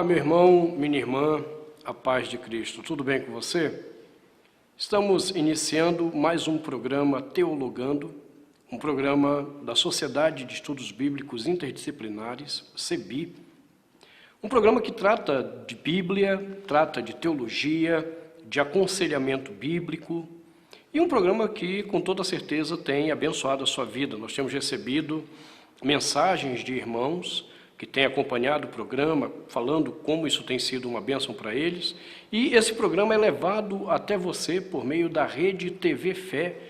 Olá, meu irmão, minha irmã, a paz de Cristo. Tudo bem com você? Estamos iniciando mais um programa Teologando, um programa da Sociedade de Estudos Bíblicos Interdisciplinares, SEBI, um programa que trata de Bíblia, trata de teologia, de aconselhamento bíblico, e um programa que, com toda certeza, tem abençoado a sua vida. Nós temos recebido mensagens de irmãos que têm acompanhado o programa, falando como isso tem sido uma bênção para eles, e esse programa é levado até você por meio da rede tvfé.com.br,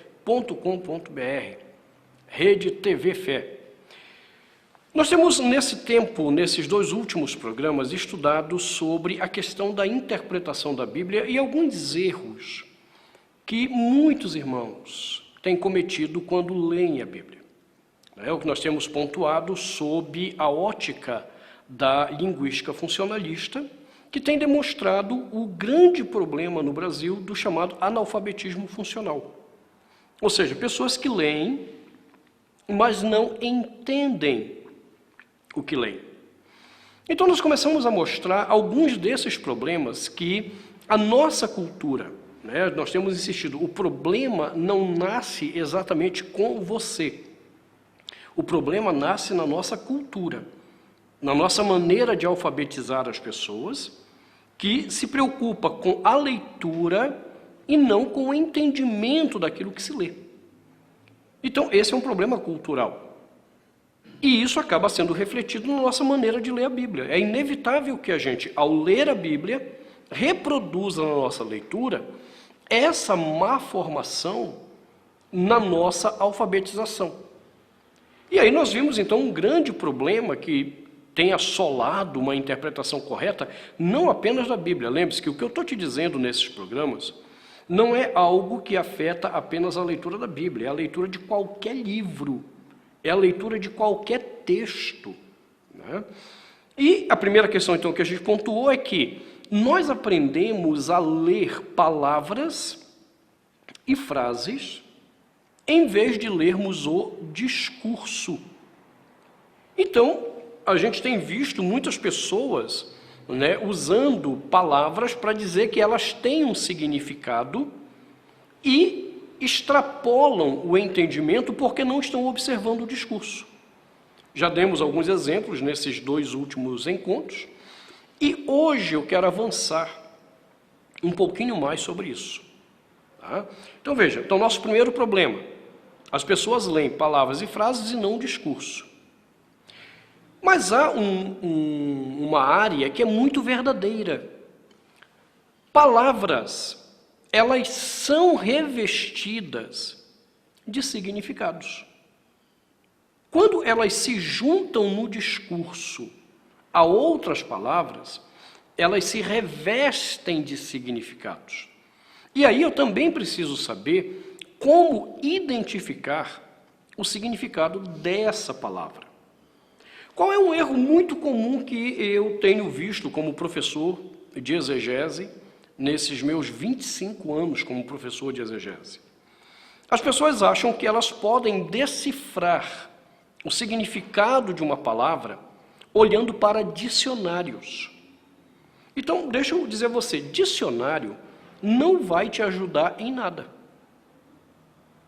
rede TV Fé. Nós temos, nesse tempo, nesses dois últimos programas, estudado sobre a questão da interpretação da Bíblia e alguns erros que muitos irmãos têm cometido quando leem a Bíblia. É o que nós temos pontuado sob a ótica da linguística funcionalista, que tem demonstrado o grande problema no Brasil do chamado analfabetismo funcional. Ou seja, pessoas que leem, mas não entendem o que leem. Então nós começamos a mostrar alguns desses problemas que a nossa cultura, nós temos insistido, o problema não nasce exatamente com você. O problema nasce na nossa cultura, na nossa maneira de alfabetizar as pessoas, que se preocupa com a leitura e não com o entendimento daquilo que se lê. Então, esse é um problema cultural. E isso acaba sendo refletido na nossa maneira de ler a Bíblia. É inevitável que a gente, ao ler a Bíblia, reproduza na nossa leitura essa má formação na nossa alfabetização. E aí nós vimos, então, um grande problema que tem assolado uma interpretação correta, não apenas da Bíblia. Lembre-se que o que eu estou te dizendo nesses programas não é algo que afeta apenas a leitura da Bíblia, é a leitura de qualquer livro, é a leitura de qualquer texto. E a primeira questão, então, que a gente pontuou é que nós aprendemos a ler palavras e frases em vez de lermos o discurso. Então, a gente tem visto muitas pessoas usando palavras para dizer que elas têm um significado e extrapolam o entendimento porque não estão observando o discurso. Já demos alguns exemplos nesses dois últimos encontros, e hoje eu quero avançar um pouquinho mais sobre isso. Tá? Então veja, nosso primeiro problema: as pessoas leem palavras e frases e não o discurso. Mas há uma área que é muito verdadeira. Palavras, elas são revestidas de significados. Quando elas se juntam no discurso a outras palavras, elas se revestem de significados. E aí eu também preciso saber como identificar o significado dessa palavra. Qual é um erro muito comum que eu tenho visto como professor de exegese nesses meus 25 anos como professor de exegese? As pessoas acham que elas podem decifrar o significado de uma palavra olhando para dicionários. Então, deixa eu dizer a você, dicionário não vai te ajudar em nada.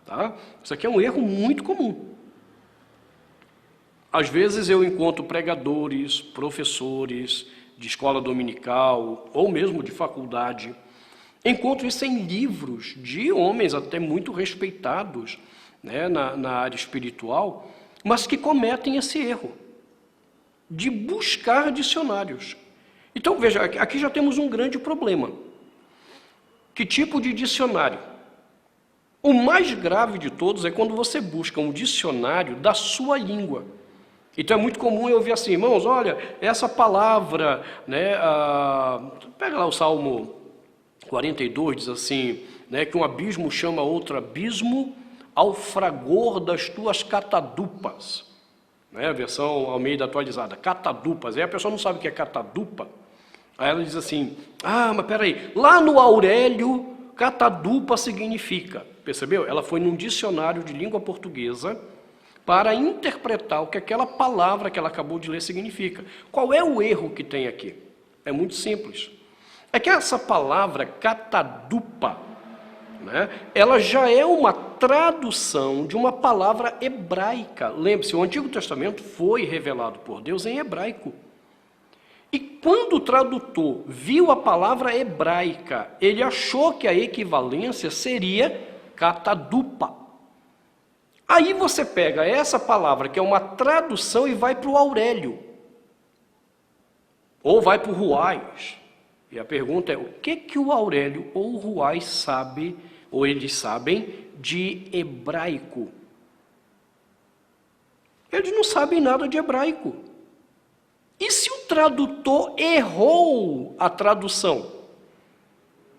Tá? Isso aqui é um erro muito comum. Às vezes eu encontro pregadores, professores de escola dominical ou mesmo de faculdade. Encontro isso em livros de homens até muito respeitados na área espiritual, mas que cometem esse erro de buscar dicionários. Então, veja, aqui já temos um grande problema. Que tipo de dicionário? O mais grave de todos é quando você busca um dicionário da sua língua. Então é muito comum eu ouvir assim: irmãos, olha, essa palavra, pega lá o Salmo 42, diz assim, que um abismo chama outro abismo ao fragor das tuas catadupas. A versão Almeida atualizada, catadupas. Aí a pessoa não sabe o que é catadupa. Aí ela diz assim: mas peraí, lá no Aurélio, catadupa significa. Percebeu? Ela foi num dicionário de língua portuguesa para interpretar o que aquela palavra que ela acabou de ler significa. Qual é o erro que tem aqui? É muito simples. É que essa palavra catadupa, né, ela já é uma tradução de uma palavra hebraica. Lembre-se, o Antigo Testamento foi revelado por Deus em hebraico. E quando o tradutor viu a palavra hebraica, ele achou que a equivalência seria catadupa. Aí você pega essa palavra, que é uma tradução, e vai para o Aurélio. Ou vai para o Ruais. E a pergunta é, o que o Aurélio ou o Ruais sabe, ou eles sabem, de hebraico? Eles não sabem nada de hebraico. E se o tradutor errou a tradução?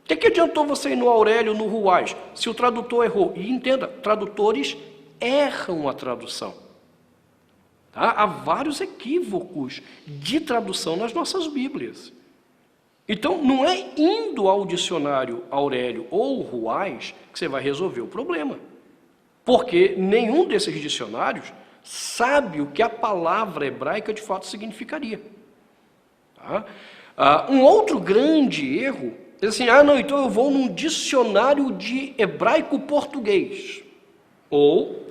O que adiantou você ir no Aurélio, no Ruais, se o tradutor errou? E entenda, tradutores erram a tradução. Tá? Há vários equívocos de tradução nas nossas Bíblias. Então, não é indo ao dicionário Aurélio ou Ruais que você vai resolver o problema. Porque nenhum desses dicionários sabe o que a palavra hebraica de fato significaria. Tá? Um outro grande erro é assim, não, então eu vou num dicionário de hebraico-português. Ou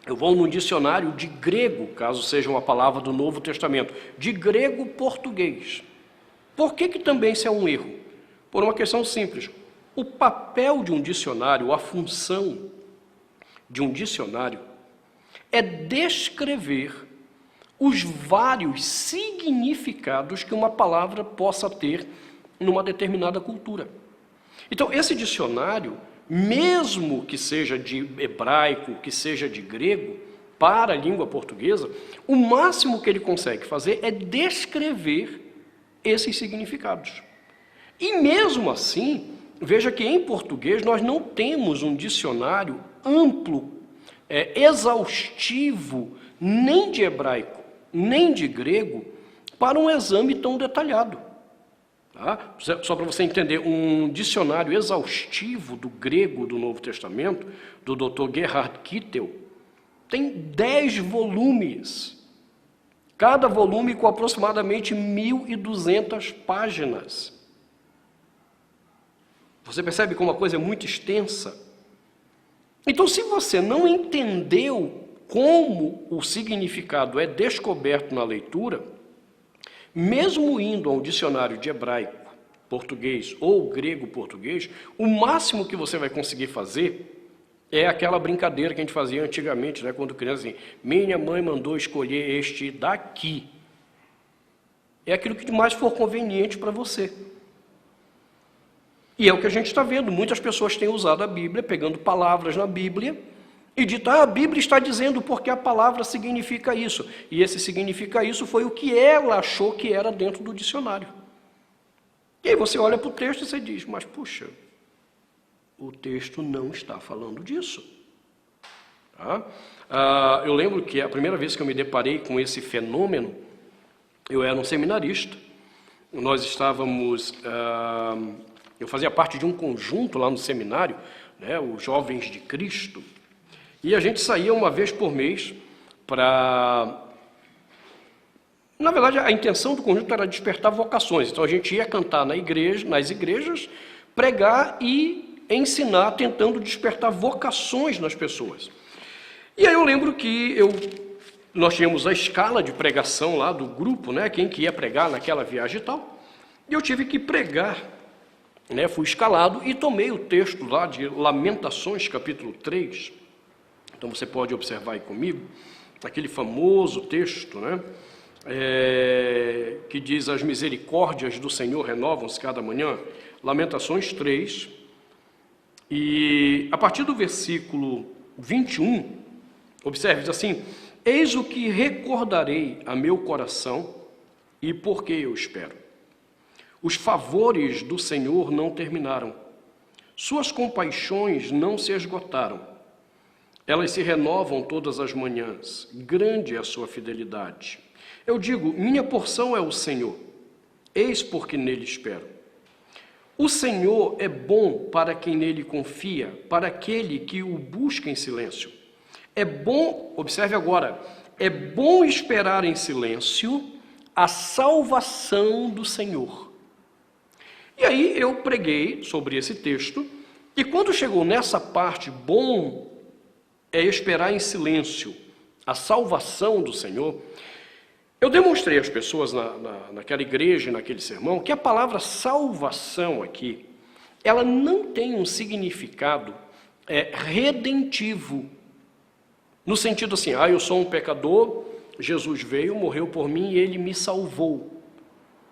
eu vou num dicionário de grego, caso seja uma palavra do Novo Testamento, de grego-português. Por que também isso é um erro? Por uma questão simples. O papel de um dicionário, a função de um dicionário, é descrever os vários significados que uma palavra possa ter numa determinada cultura. Então, esse dicionário, mesmo que seja de hebraico, que seja de grego, para a língua portuguesa, o máximo que ele consegue fazer é descrever esses significados. E mesmo assim, veja que em português nós não temos um dicionário amplo, exaustivo, nem de hebraico, nem de grego, para um exame tão detalhado. Tá? Só para você entender, um dicionário exaustivo do grego do Novo Testamento, do Dr. Gerhard Kittel, tem 10 volumes. Cada volume com aproximadamente 1.200 páginas. Você percebe como a coisa é muito extensa? Então, se você não entendeu como o significado é descoberto na leitura, mesmo indo a um dicionário de hebraico, português ou grego-português, o máximo que você vai conseguir fazer é aquela brincadeira que a gente fazia antigamente, né, quando criança, assim, minha mãe mandou escolher este daqui. É aquilo que mais for conveniente para você. E é o que a gente está vendo. Muitas pessoas têm usado a Bíblia, pegando palavras na Bíblia, e dito, a Bíblia está dizendo porque a palavra significa isso. E esse significa isso foi o que ela achou que era dentro do dicionário. E aí você olha para o texto e você diz, mas puxa, o texto não está falando disso. Tá? Eu lembro que a primeira vez que eu me deparei com esse fenômeno, eu era um seminarista, nós estávamos, eu fazia parte de um conjunto lá no seminário, né, os Jovens de Cristo, e a gente saía uma vez por mês para... Na verdade, a intenção do conjunto era despertar vocações, então a gente ia cantar nas igrejas, pregar e ensinar, tentando despertar vocações nas pessoas. E aí eu lembro que nós tínhamos a escala de pregação lá do grupo, né, quem que ia pregar naquela viagem e tal, e eu tive que pregar, né, fui escalado e tomei o texto lá de Lamentações, capítulo 3, então você pode observar aí comigo, aquele famoso texto, né, que diz, as misericórdias do Senhor renovam-se cada manhã, Lamentações 3, e a partir do versículo 21, observe, diz assim, eis o que recordarei a meu coração e por que eu espero. Os favores do Senhor não terminaram, suas compaixões não se esgotaram, elas se renovam todas as manhãs, grande é a sua fidelidade. Eu digo, minha porção é o Senhor, eis porque nele espero. O Senhor é bom para quem nele confia, para aquele que o busca em silêncio. É bom, observe agora, é bom esperar em silêncio a salvação do Senhor. E aí eu preguei sobre esse texto, e quando chegou nessa parte, bom é esperar em silêncio a salvação do Senhor, eu demonstrei às pessoas naquela igreja, naquele sermão, que a palavra salvação aqui, ela não tem um significado redentivo, no sentido assim, eu sou um pecador, Jesus veio, morreu por mim e ele me salvou.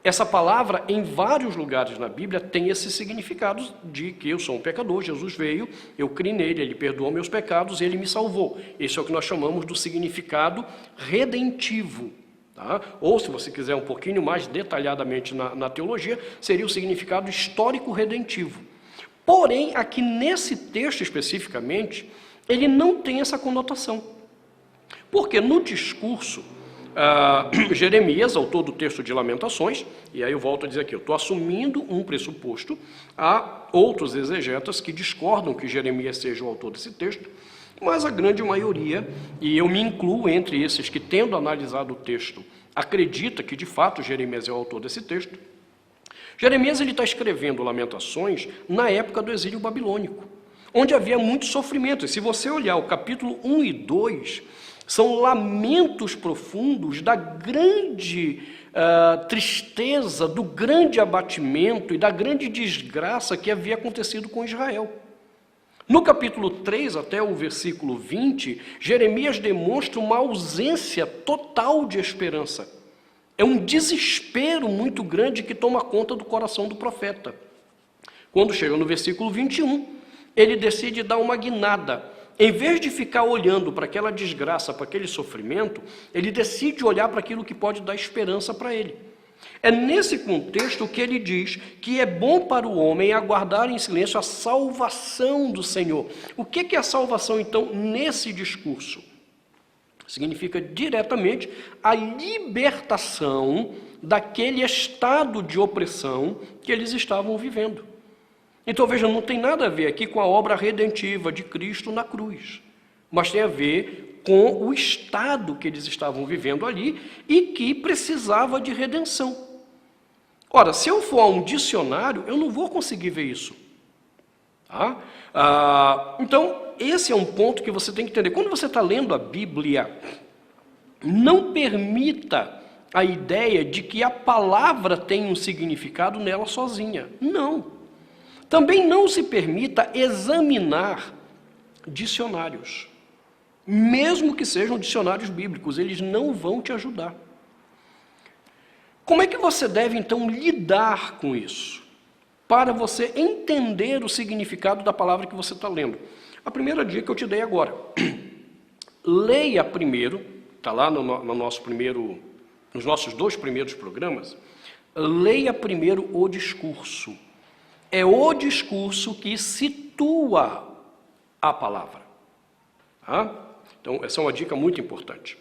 Essa palavra, em vários lugares na Bíblia, tem esse significado de que eu sou um pecador, Jesus veio, eu criei nele, ele perdoou meus pecados, ele me salvou. Esse é o que nós chamamos do significado redentivo. Tá? Ou, se você quiser um pouquinho mais detalhadamente na teologia, seria o significado histórico-redentivo. Porém, aqui nesse texto especificamente, ele não tem essa conotação. Porque no discurso, Jeremias, autor do texto de Lamentações, e aí eu volto a dizer aqui, eu estou assumindo um pressuposto, há outros exegetas que discordam que Jeremias seja o autor desse texto, mas a grande maioria, e eu me incluo entre esses que, tendo analisado o texto, acredita que de fato Jeremias é o autor desse texto. Jeremias está escrevendo Lamentações na época do exílio babilônico, onde havia muito sofrimento. E se você olhar o capítulo 1 e 2, são lamentos profundos da grande tristeza, do grande abatimento e da grande desgraça que havia acontecido com Israel. No capítulo 3 até o versículo 20, Jeremias demonstra uma ausência total de esperança. É um desespero muito grande que toma conta do coração do profeta. Quando chega no versículo 21, ele decide dar uma guinada. Em vez de ficar olhando para aquela desgraça, para aquele sofrimento, ele decide olhar para aquilo que pode dar esperança para ele. É nesse contexto que ele diz que é bom para o homem aguardar em silêncio a salvação do Senhor. O que é a salvação, então, nesse discurso? Significa diretamente a libertação daquele estado de opressão que eles estavam vivendo. Então, veja, não tem nada a ver aqui com a obra redentiva de Cristo na cruz, mas tem a ver com o estado que eles estavam vivendo ali e que precisava de redenção. Ora, se eu for a um dicionário, eu não vou conseguir ver isso. Tá? Então, esse é um ponto que você tem que entender. Quando você está lendo a Bíblia, não permita a ideia de que a palavra tem um significado nela sozinha. Não. Também não se permita examinar dicionários. Mesmo que sejam dicionários bíblicos, eles não vão te ajudar. Como é que você deve, então, lidar com isso? Para você entender o significado da palavra que você está lendo. A primeira dica que eu te dei agora. Leia primeiro, está lá nos nossos 2 primeiros programas, leia primeiro o discurso. É o discurso que situa a palavra. Tá? Então, essa é uma dica muito importante.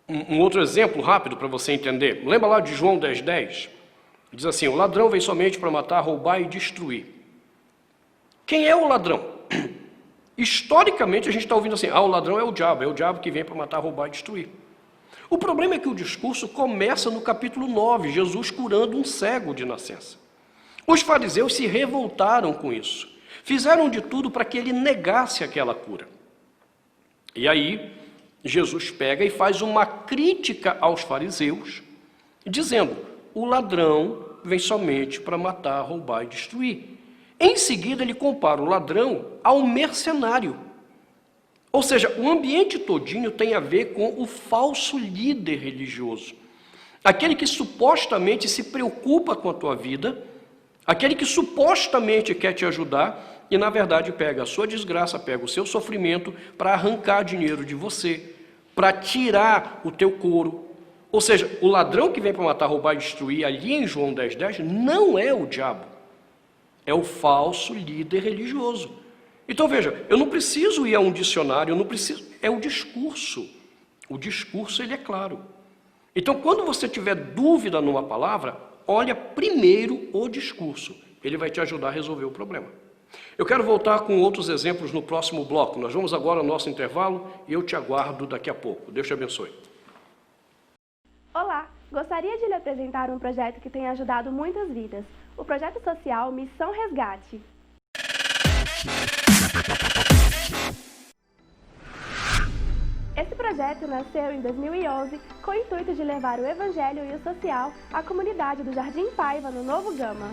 Um outro exemplo rápido para você entender. Lembra lá de João 10:10? Diz assim, o ladrão vem somente para matar, roubar e destruir. Quem é o ladrão? Historicamente, a gente está ouvindo assim, o ladrão é o diabo que vem para matar, roubar e destruir. O problema é que o discurso começa no capítulo 9, Jesus curando um cego de nascença. Os fariseus se revoltaram com isso. Fizeram de tudo para que ele negasse aquela cura. E aí, Jesus pega e faz uma crítica aos fariseus, dizendo, o ladrão vem somente para matar, roubar e destruir. Em seguida, ele compara o ladrão ao mercenário. Ou seja, o ambiente todinho tem a ver com o falso líder religioso. Aquele que supostamente se preocupa com a tua vida, aquele que supostamente quer te ajudar e, na verdade, pega a sua desgraça, pega o seu sofrimento para arrancar dinheiro de você, para tirar o teu couro. Ou seja, o ladrão que vem para matar, roubar e destruir ali em João 10:10 não é o diabo, é o falso líder religioso. Então, veja, eu não preciso ir a um dicionário, é o discurso. O discurso, ele é claro. Então, quando você tiver dúvida numa palavra, olha primeiro o discurso. Ele vai te ajudar a resolver o problema. Eu quero voltar com outros exemplos no próximo bloco. Nós vamos agora ao nosso intervalo e eu te aguardo daqui a pouco. Deus te abençoe. Olá, Gostaria de lhe apresentar um projeto que tem ajudado muitas vidas, o projeto social Missão Resgate. Esse projeto nasceu em 2011 com o intuito de levar o Evangelho e o social à comunidade do Jardim Paiva, no Novo Gama.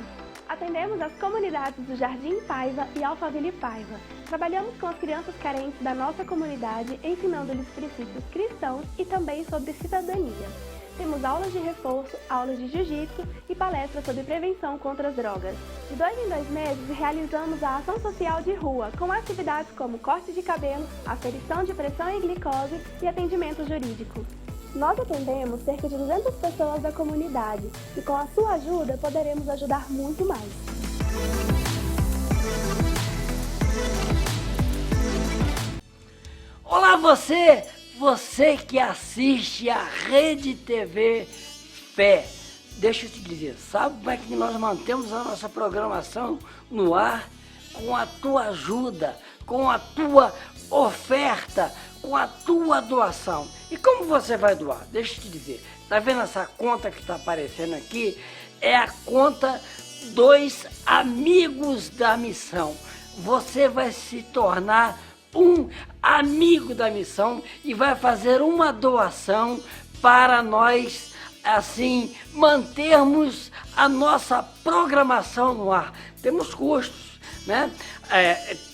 Atendemos as comunidades do Jardim Paiva e Alphaville Paiva. Trabalhamos com as crianças carentes da nossa comunidade, ensinando-lhes princípios cristãos e também sobre cidadania. Temos aulas de reforço, aulas de jiu-jitsu e palestras sobre prevenção contra as drogas. De 2 em 2 meses, realizamos a ação social de rua, com atividades como corte de cabelo, aferição de pressão e glicose e atendimento jurídico. Nós atendemos cerca de 200 pessoas da comunidade e com a sua ajuda poderemos ajudar muito mais. Olá você que assiste a Rede TV Fé. Deixa eu te dizer, sabe como é que nós mantemos a nossa programação no ar? Com a tua ajuda, com a tua oferta, com a tua doação. E como você vai doar? Deixa eu te dizer, tá vendo essa conta que está aparecendo aqui? É a conta dos Amigos da Missão. Você vai se tornar um amigo da missão e vai fazer uma doação para nós, assim, mantermos a nossa programação no ar. Temos custos, né?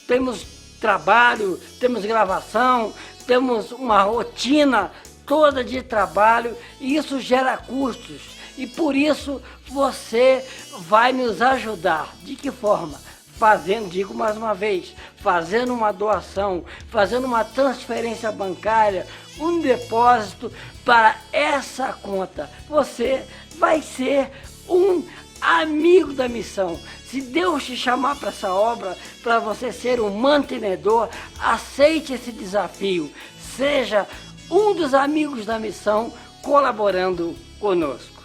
Temos trabalho, temos gravação, temos uma rotina toda de trabalho e isso gera custos. E por isso você vai nos ajudar. De que forma? Fazendo, digo mais uma vez, fazendo uma doação, fazendo uma transferência bancária, um depósito para essa conta. Você vai ser um amigo da missão. Se Deus te chamar para essa obra, para você ser um mantenedor, aceite esse desafio. Seja um dos amigos da missão colaborando conosco.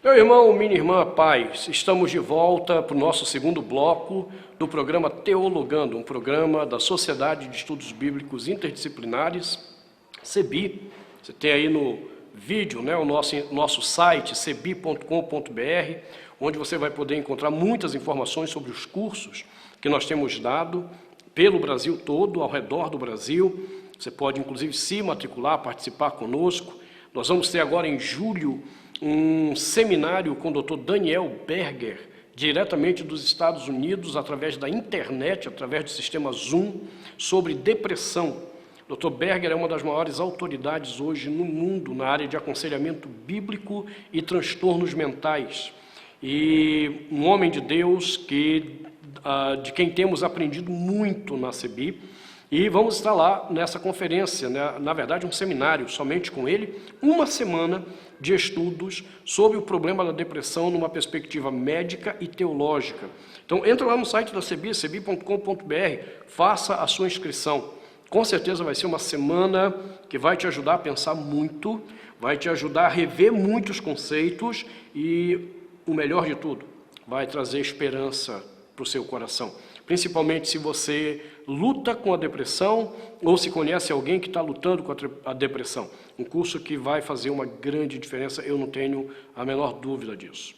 Meu irmão, minha irmã, paz, estamos de volta para o nosso segundo bloco do programa Teologando, um programa da Sociedade de Estudos Bíblicos Interdisciplinares, CEBI. Você tem aí no vídeo, né, o nosso site, cebi.com.br, onde você vai poder encontrar muitas informações sobre os cursos que nós temos dado pelo Brasil todo, ao redor do Brasil. Você pode, inclusive, se matricular, participar conosco. Nós vamos ter agora em julho um seminário com o Dr. Daniel Berger, diretamente dos Estados Unidos, através da internet, através do sistema Zoom, sobre depressão. O Dr. Berger é uma das maiores autoridades hoje no mundo na área de aconselhamento bíblico e transtornos mentais. E um homem de Deus de quem temos aprendido muito na CEBI. E vamos estar lá nessa conferência, né? Na verdade um seminário somente com ele, uma semana de estudos sobre o problema da depressão numa perspectiva médica e teológica. Então entra lá no site da CEBI, cebi.com.br, faça a sua inscrição. Com certeza vai ser uma semana que vai te ajudar a pensar muito, vai te ajudar a rever muitos conceitos e, o melhor de tudo, vai trazer esperança para o seu coração. Principalmente se você luta com a depressão ou se conhece alguém que está lutando com a depressão. Um curso que vai fazer uma grande diferença, eu não tenho a menor dúvida disso.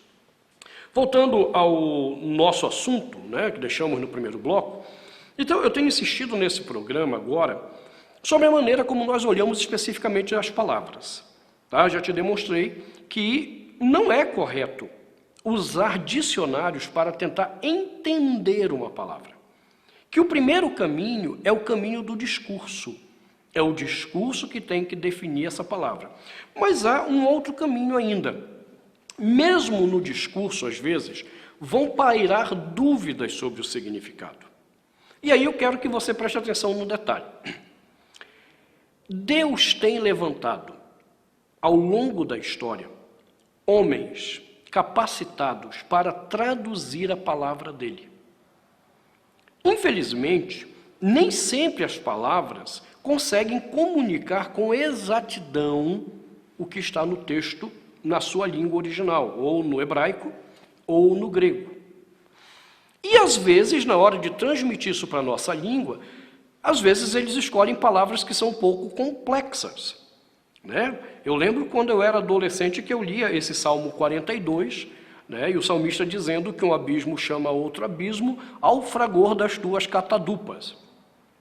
Voltando ao nosso assunto, né, que deixamos no primeiro bloco, então eu tenho insistido nesse programa agora sobre a maneira como nós olhamos especificamente as palavras. Tá? Já te demonstrei que não é correto usar dicionários para tentar entender uma palavra. Que o primeiro caminho é o caminho do discurso. É o discurso que tem que definir essa palavra. Mas há um outro caminho ainda. Mesmo no discurso, às vezes, vão pairar dúvidas sobre o significado. E aí eu quero que você preste atenção no detalhe. Deus tem levantado, ao longo da história, homens capacitados para traduzir a palavra dele. Infelizmente, nem sempre as palavras conseguem comunicar com exatidão o que está no texto na sua língua original, ou no hebraico, ou no grego. E às vezes, na hora de transmitir isso para a nossa língua, às vezes eles escolhem palavras que são um pouco complexas, né? Eu lembro quando eu era adolescente que eu lia esse Salmo 42, né, e o salmista dizendo que um abismo chama outro abismo ao fragor das tuas catadupas.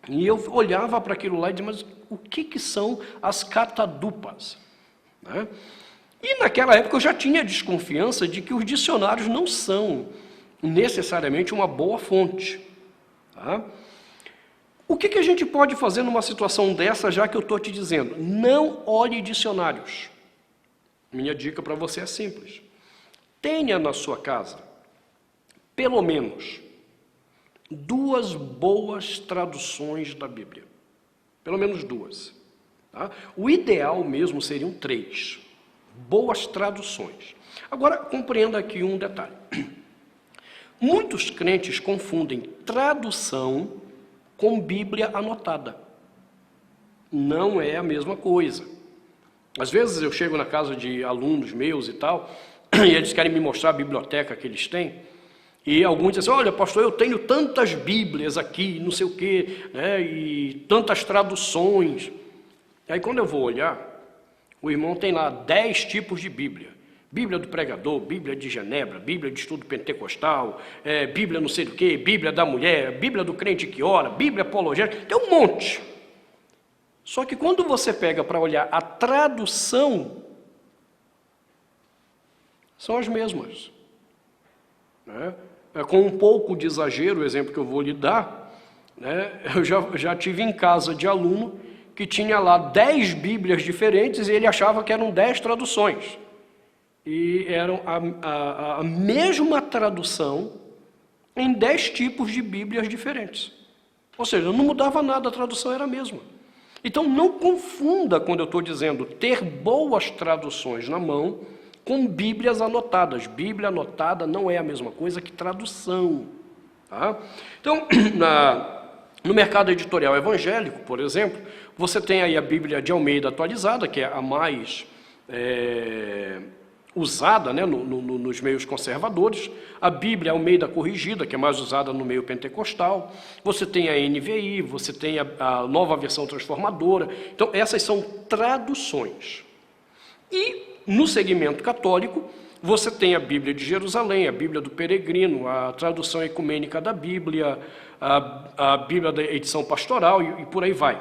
E eu olhava para aquilo lá e dizia, mas o que são as catadupas? Né? E naquela época eu já tinha desconfiança de que os dicionários não são necessariamente uma boa fonte. Tá? O que a gente pode fazer numa situação dessa, já que eu estou te dizendo? Não olhe dicionários. Minha dica para você é simples. Tenha na sua casa, pelo menos, 2 boas traduções da Bíblia. Pelo menos 2. Tá? O ideal mesmo seriam 3 boas traduções. Agora, compreenda aqui um detalhe. Muitos crentes confundem tradução com Bíblia anotada. Não é a mesma coisa. Às vezes eu chego na casa de alunos meus e tal, e eles querem me mostrar a biblioteca que eles têm, e alguns dizem assim, olha, pastor, eu tenho tantas Bíblias aqui, não sei o quê, né, e tantas traduções. Aí quando eu vou olhar, o irmão tem lá 10 tipos de Bíblia. Bíblia do pregador, Bíblia de Genebra, Bíblia de estudo pentecostal, Bíblia não sei do que, Bíblia da mulher, Bíblia do crente que ora, Bíblia apologética, tem um monte. Só que quando você pega para olhar a tradução, são as mesmas. Né? Com um pouco de exagero, o exemplo que eu vou lhe dar, né? Eu já tive em casa de aluno que tinha lá 10 Bíblias diferentes e ele achava que eram 10 traduções. E eram a mesma tradução em 10 tipos de Bíblias diferentes. Ou seja, não mudava nada, a tradução era a mesma. Então, não confunda quando eu estou dizendo ter boas traduções na mão com Bíblias anotadas. Bíblia anotada não é a mesma coisa que tradução. Tá? Então, no mercado editorial evangélico, por exemplo, você tem aí a Bíblia de Almeida atualizada, que é a mais usada, né, nos meios conservadores, a Bíblia Almeida corrigida, que é mais usada no meio pentecostal, você tem a NVI, você tem a nova versão transformadora. Então, essas são traduções. E, no segmento católico, você tem a Bíblia de Jerusalém, a Bíblia do Peregrino, a tradução ecumênica da Bíblia, a Bíblia da edição pastoral e por aí vai.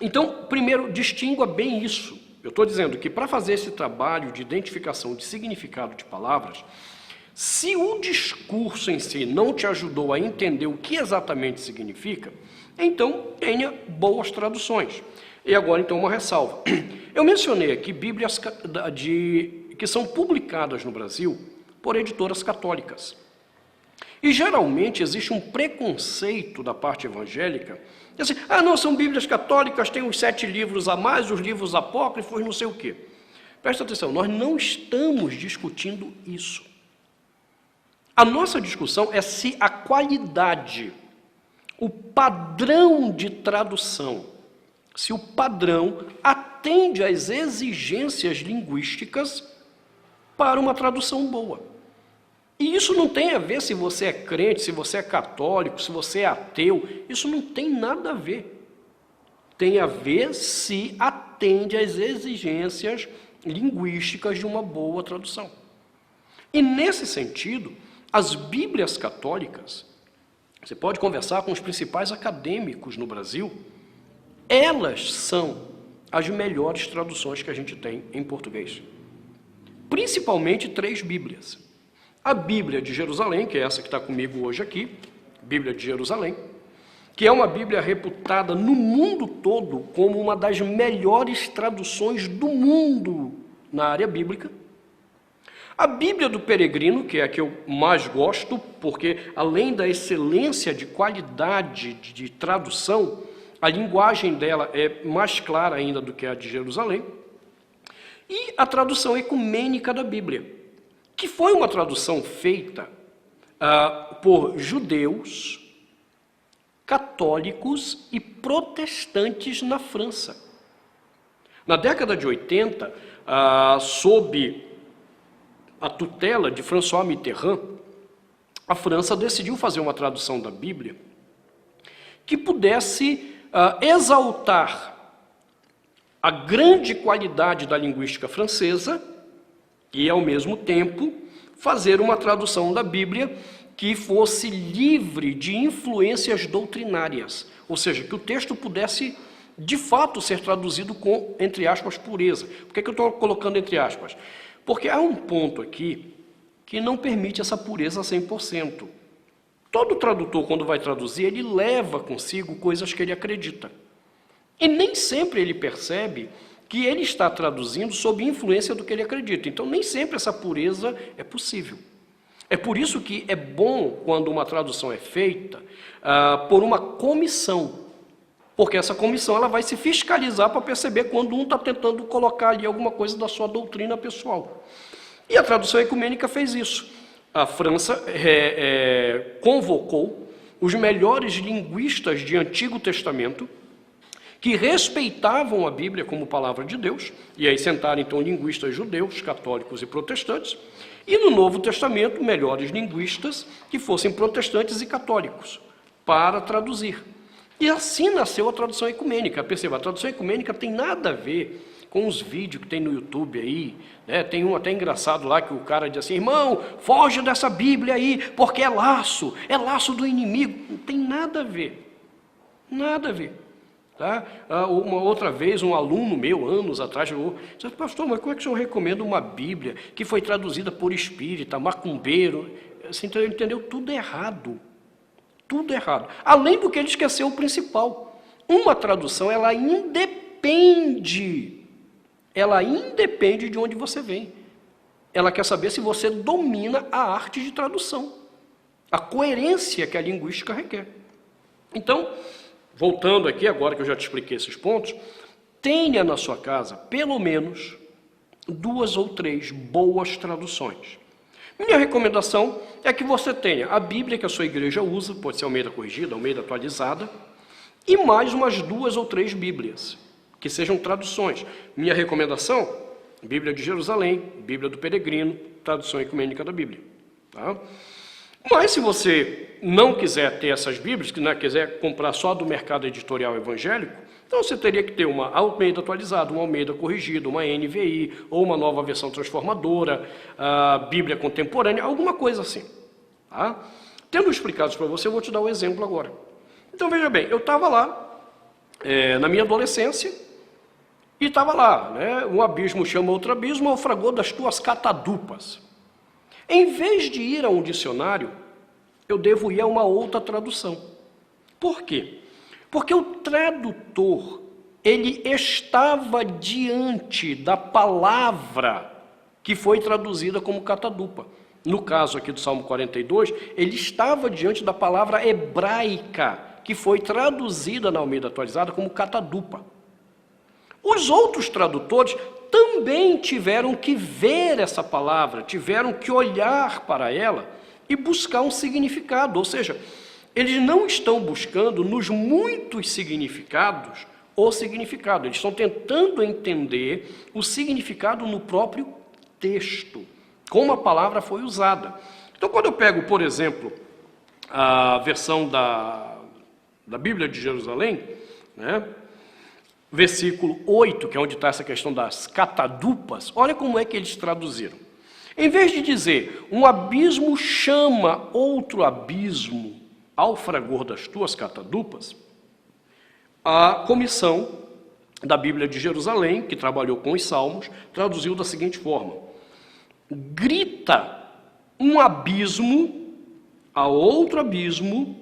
Então, primeiro, distingua bem isso. Eu estou dizendo que para fazer esse trabalho de identificação de significado de palavras, se o discurso em si não te ajudou a entender o que exatamente significa, então tenha boas traduções. E agora, então, uma ressalva. Eu mencionei aqui Bíblias que são publicadas no Brasil por editoras católicas. E geralmente existe um preconceito da parte evangélica, assim, não, são Bíblias católicas, tem os 7 livros a mais, os livros apócrifos, não sei o quê. Presta atenção, nós não estamos discutindo isso. A nossa discussão é se a qualidade, o padrão de tradução, se o padrão atende às exigências linguísticas para uma tradução boa. E isso não tem a ver se você é crente, se você é católico, se você é ateu, isso não tem nada a ver. Tem a ver se atende às exigências linguísticas de uma boa tradução. E nesse sentido, as Bíblias católicas, você pode conversar com os principais acadêmicos no Brasil, elas são as melhores traduções que a gente tem em português. Principalmente 3 Bíblias. A Bíblia de Jerusalém, que é essa que está comigo hoje aqui, Bíblia de Jerusalém, que é uma Bíblia reputada no mundo todo como uma das melhores traduções do mundo na área bíblica. A Bíblia do Peregrino, que é a que eu mais gosto, porque além da excelência de qualidade de tradução, a linguagem dela é mais clara ainda do que a de Jerusalém. E a tradução ecumênica da Bíblia, que foi uma tradução feita por judeus, católicos e protestantes na França. Na década de 80, sob a tutela de François Mitterrand, a França decidiu fazer uma tradução da Bíblia que pudesse exaltar a grande qualidade da linguística francesa e, ao mesmo tempo, fazer uma tradução da Bíblia que fosse livre de influências doutrinárias, ou seja, que o texto pudesse, de fato, ser traduzido com, entre aspas, pureza. Por que eu estou colocando entre aspas? Porque há um ponto aqui que não permite essa pureza 100%. Todo tradutor, quando vai traduzir, ele leva consigo coisas que ele acredita. E nem sempre ele percebe que ele está traduzindo sob influência do que ele acredita. Então, nem sempre essa pureza é possível. É por isso que é bom quando uma tradução é feita por uma comissão, porque essa comissão ela vai se fiscalizar para perceber quando um está tentando colocar ali alguma coisa da sua doutrina pessoal. E a tradução ecumênica fez isso. A França convocou os melhores linguistas de Antigo Testamento que respeitavam a Bíblia como palavra de Deus, e aí sentaram então linguistas judeus, católicos e protestantes, e no Novo Testamento, melhores linguistas que fossem protestantes e católicos, para traduzir. E assim nasceu a tradução ecumênica. Perceba, a tradução ecumênica tem nada a ver com os vídeos que tem no YouTube aí, né? Tem um até engraçado lá que o cara diz assim, irmão, foge dessa Bíblia aí, porque é laço do inimigo. Não tem nada a ver, nada a ver. Tá? Uma outra vez, um aluno meu, anos atrás, chegou e disse, pastor, mas como é que o senhor recomenda uma Bíblia que foi traduzida por espírita, macumbeiro? Assim, então, ele entendeu tudo errado. Tudo errado. Além do que ele esqueceu o principal. Uma tradução, ela independe de onde você vem. Ela quer saber se você domina a arte de tradução, a coerência que a linguística requer. Então, voltando aqui, agora que eu já te expliquei esses pontos, tenha na sua casa, pelo menos, 2 ou 3 boas traduções. Minha recomendação é que você tenha a Bíblia que a sua igreja usa, pode ser Almeida corrigida, Almeida atualizada, e mais umas 2 ou 3 Bíblias, que sejam traduções. Minha recomendação, Bíblia de Jerusalém, Bíblia do Peregrino, tradução ecumênica da Bíblia. Tá? Mas se você não quiser ter essas Bíblias, que não quiser comprar só do mercado editorial evangélico, então você teria que ter uma Almeida atualizada, uma Almeida corrigida, uma NVI, ou uma nova versão transformadora, a Bíblia contemporânea, alguma coisa assim. Tá? Tendo explicado isso para você, eu vou te dar um exemplo agora. Então veja bem, eu estava lá, na minha adolescência, e estava lá, né, um abismo chama outro abismo, ao fragor das tuas catadupas. Em vez de ir a um dicionário, eu devo ir a uma outra tradução. Por quê? Porque o tradutor, ele estava diante da palavra que foi traduzida como catadupa. No caso aqui do Salmo 42, ele estava diante da palavra hebraica, que foi traduzida na Almeida atualizada como catadupa. Os outros tradutores também tiveram que ver essa palavra, tiveram que olhar para ela e buscar um significado, ou seja, eles não estão buscando nos muitos significados o significado, eles estão tentando entender o significado no próprio texto, como a palavra foi usada. Então, quando eu pego, por exemplo, a versão da Bíblia de Jerusalém, né, versículo 8, que é onde está essa questão das catadupas, olha como é que eles traduziram. Em vez de dizer, um abismo chama outro abismo ao fragor das tuas catadupas, a comissão da Bíblia de Jerusalém, que trabalhou com os Salmos, traduziu da seguinte forma: grita um abismo a outro abismo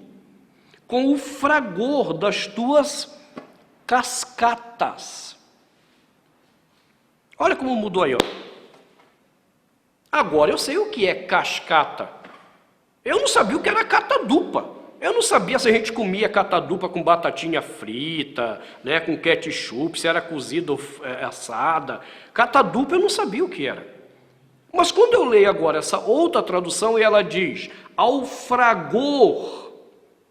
com o fragor das tuas cascatas. Olha como mudou aí, ó. Agora eu sei o que é cascata. Eu não sabia o que era catadupa. Eu não sabia se a gente comia catadupa com batatinha frita, né, com ketchup, se era cozida ou assada. Catadupa eu não sabia o que era. Mas quando eu leio agora essa outra tradução e ela diz, ao fragor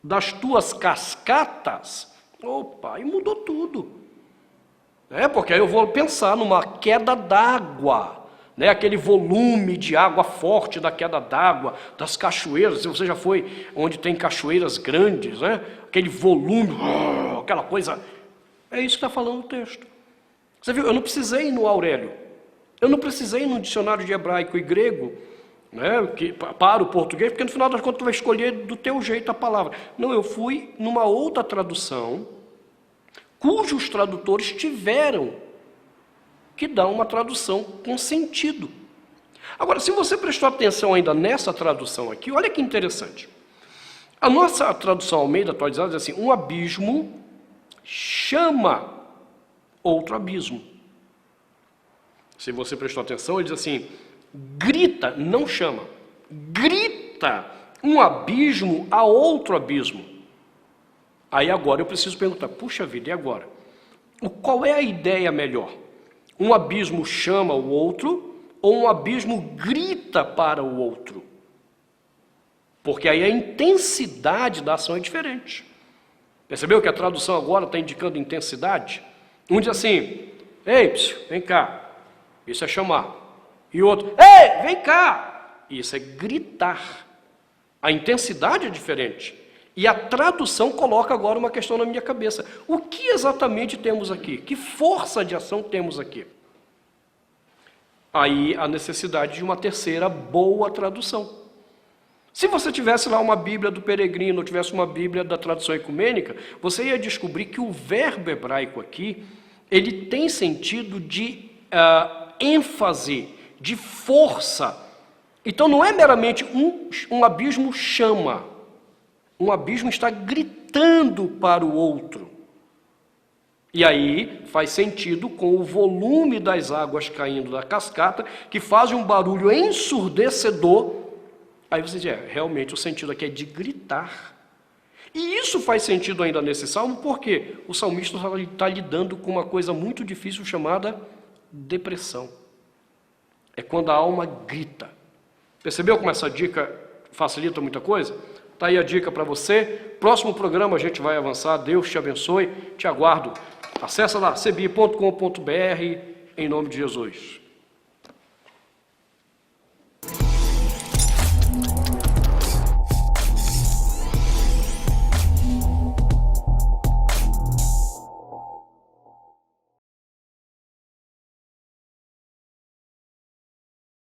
das tuas cascatas, opa, e mudou tudo. Porque aí eu vou pensar numa queda d'água, né? Aquele volume de água forte da queda d'água, das cachoeiras. Se você já foi onde tem cachoeiras grandes, né? Aquele volume, aquela coisa. É isso que está falando o texto. Você viu, eu não precisei ir no Aurélio. Eu não precisei ir no dicionário de hebraico e grego, né, para o português, porque no final das contas tu vai escolher do teu jeito a palavra. Não, eu fui numa outra tradução, cujos tradutores tiveram que dar uma tradução com sentido. Agora, se você prestou atenção ainda nessa tradução aqui, olha que interessante. A nossa tradução Almeida atualizada diz assim: um abismo chama outro abismo. Se você prestou atenção, ele diz assim: grita, não chama, grita um abismo a outro abismo. Aí agora eu preciso perguntar, puxa vida, e agora? Qual é a ideia melhor? Um abismo chama o outro ou um abismo grita para o outro? Porque aí a intensidade da ação é diferente. Percebeu que a tradução agora está indicando intensidade? Um diz assim: ei, psiu, vem cá. Isso é chamar. E o outro: ei, vem cá. Isso é gritar. A intensidade é diferente. E a tradução coloca agora uma questão na minha cabeça. O que exatamente temos aqui? Que força de ação temos aqui? Aí a necessidade de uma terceira boa tradução. Se você tivesse lá uma Bíblia do Peregrino, ou tivesse uma Bíblia da tradução ecumênica, você ia descobrir que o verbo hebraico aqui, ele tem sentido de ênfase, de força. Então não é meramente um abismo chama. Um abismo está gritando para o outro. E aí faz sentido com o volume das águas caindo da cascata, que faz um barulho ensurdecedor. Aí você diz, realmente o sentido aqui é de gritar. E isso faz sentido ainda nesse salmo, porque o salmista está lidando com uma coisa muito difícil chamada depressão. É quando a alma grita. Percebeu como essa dica facilita muita coisa? Está aí a dica para você. Próximo programa a gente vai avançar. Deus te abençoe. Te aguardo. Acesse lá, cbi.com.br, em nome de Jesus.